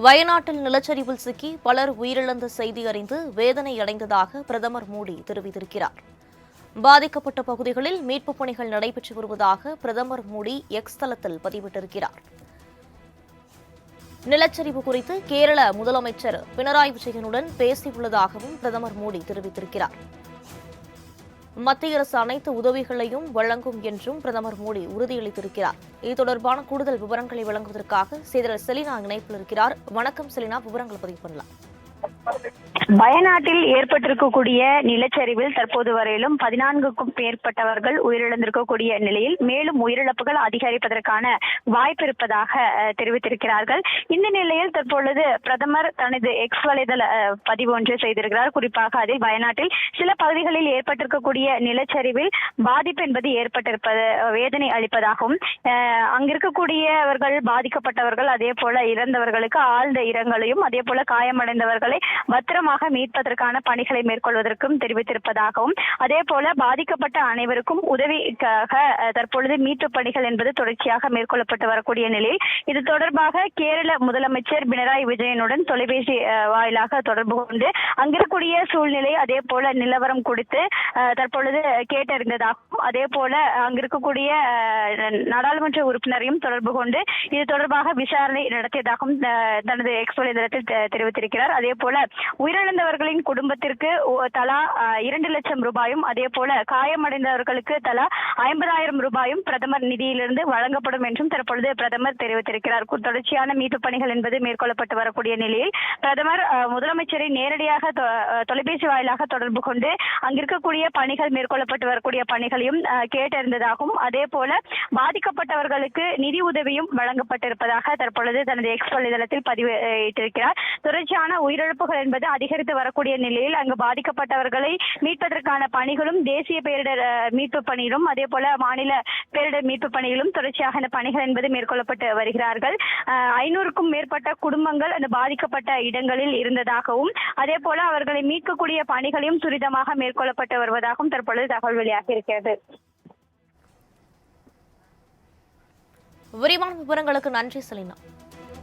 வயநாட்டில் நிலச்சரிவில் சிக்கி பலர் உயிரிழந்த செய்தி அறிந்து வேதனை அடைந்ததாக பிரதமர் மோடி தெரிவித்திருக்கிறார். பாதிக்கப்பட்ட பகுதிகளில் மீட்புப் பணிகள் நடைபெற்று வருவதாக பிரதமர் மோடி எக்ஸ் தளத்தில் பதிவிட்டிருக்கிறார். நிலச்சரிவு குறித்து கேரள முதலமைச்சர் பினராயி விஜயனுடன் பேசியுள்ளதாகவும் பிரதமர் மோடி தெரிவித்திருக்கிறார். மத்திய அரசு அனைத்து உதவிகளையும் வழங்கும் என்றும் பிரதமர் மோடி உறுதியளித்திருக்கிறார். இது தொடர்பான கூடுதல் விவரங்களை வழங்குவதற்காக செய்தியாளர் செலினா இணைப்பில் இருக்கிறார். வணக்கம் செலினா, விவரங்களை பதிவு பண்ணலாம். வயநாட்டில் ஏற்பட்டிருக்கக்கூடிய நிலச்சரிவில் தற்போது வரையிலும் 14க்கும் மேற்பட்டவர்கள் உயிரிழந்திருக்கக்கூடிய நிலையில் மேலும் உயிரிழப்புகள் அதிகரிப்பதற்கான வாய்ப்பு இருப்பதாக தெரிவித்திருக்கிறார்கள். இந்த நிலையில் தற்பொழுது பிரதமர் தனது எக்ஸ் வலைதள பதிவு ஒன்றை செய்திருக்கிறார். குறிப்பாக அதில் வயநாட்டில் சில பகுதிகளில் ஏற்பட்டிருக்கக்கூடிய நிலச்சரிவில் பாதிப்பு என்பது ஏற்பட்டிருப்பது வேதனை அளிப்பதாகவும், அங்கிருக்கக்கூடியவர்கள் பாதிக்கப்பட்டவர்கள் அதே போல இறந்தவர்களுக்கு ஆழ்ந்த இரங்கலையும் அதே போல காயமடைந்தவர்களை பத்திரமாக மீட்பதற்கான பணிகளை மேற்கொள்வதற்கும் தெரிவித்திருப்பதாகவும், அதே போல பாதிக்கப்பட்ட அனைவருக்கும் உதவிக்காக தற்பொழுது மீட்பு பணிகள் என்பது தொடர்ச்சியாக மேற்கொள்ளப்பட்டு வரக்கூடிய நிலையில் இது தொடர்பாக கேரள முதலமைச்சர் பினராயி விஜயனுடன் தொலைபேசி வாயிலாக தொடர்பு கொண்டு அங்கிருக்கக்கூடிய சூழ்நிலை அதே போல நிலவரம் கொடுத்து தற்பொழுது கேட்டறிந்ததாகவும், அதே போல அங்கிருக்கக்கூடிய நாடாளுமன்ற உறுப்பினரையும் தொடர்பு கொண்டு இது தொடர்பாக விசாரணை நடத்தியதாகவும் தனது எக்ஸ் வலைதளத்தில் தெரிவித்திருக்கிறார். அதே போல உயிரிழந்தவர்களின் குடும்பத்திற்கு தலா 2 லட்சம் ரூபாயும் அதே போல காயமடைந்தவர்களுக்கு தலா 50,000 ரூபாயும் பிரதமர் நிதியிலிருந்து வழங்கப்படும் என்றும் தற்பொழுது பிரதமர் தெரிவித்திருக்கிறார். தொடர்ச்சியான மீட்பு பணிகள் என்பது மேற்கொள்ளப்பட்டு வரக்கூடிய நிலையில் பிரதமர் முதலமைச்சரை நேரடியாக தொலைபேசி வாயிலாக தொடர்பு கொண்டு அங்கிருக்கக்கூடிய பணிகள் மேற்கொள்ளப்பட்டு வரக்கூடிய பணிகளையும் கேட்டறிந்ததாகவும், அதே போல பாதிக்கப்பட்டவர்களுக்கு நிதி உதவியும் வழங்கப்பட்டிருப்பதாக தற்பொழுது தனது எக்ஸ் வலைதளத்தில் பதிவிட்டிருக்கிறார். தொடர்ச்சியான உயிரிழப்புகள் என்பது அதிகரித்து வரக்கூடிய நிலையில் அங்கு பாதிக்கப்பட்டவர்களை மீட்பதற்கான பணிகளும் தேசிய பேரிடர் மீட்பு பணியிலும் அதே போல மாநில பேரிடர் மீட்பு பணியிலும் தொடர்ச்சியாக இந்த பணிகள் என்பது மேற்கொள்ளப்பட்டு வருகிறார்கள். 500க்கும் மேற்பட்ட குடும்பங்கள் அந்த பாதிக்கப்பட்ட இடங்களில் இருந்ததாகவும், அதே போல அவர்களை மீட்கக்கூடிய பணிகளையும் துரிதமாக மேற்கொள்ளப்பட்டு வருவதாகவும் தற்பொழுது தகவல் வெளியாகி இருக்கிறது. விரிவான விவரங்களுக்கு நன்றி செலினா.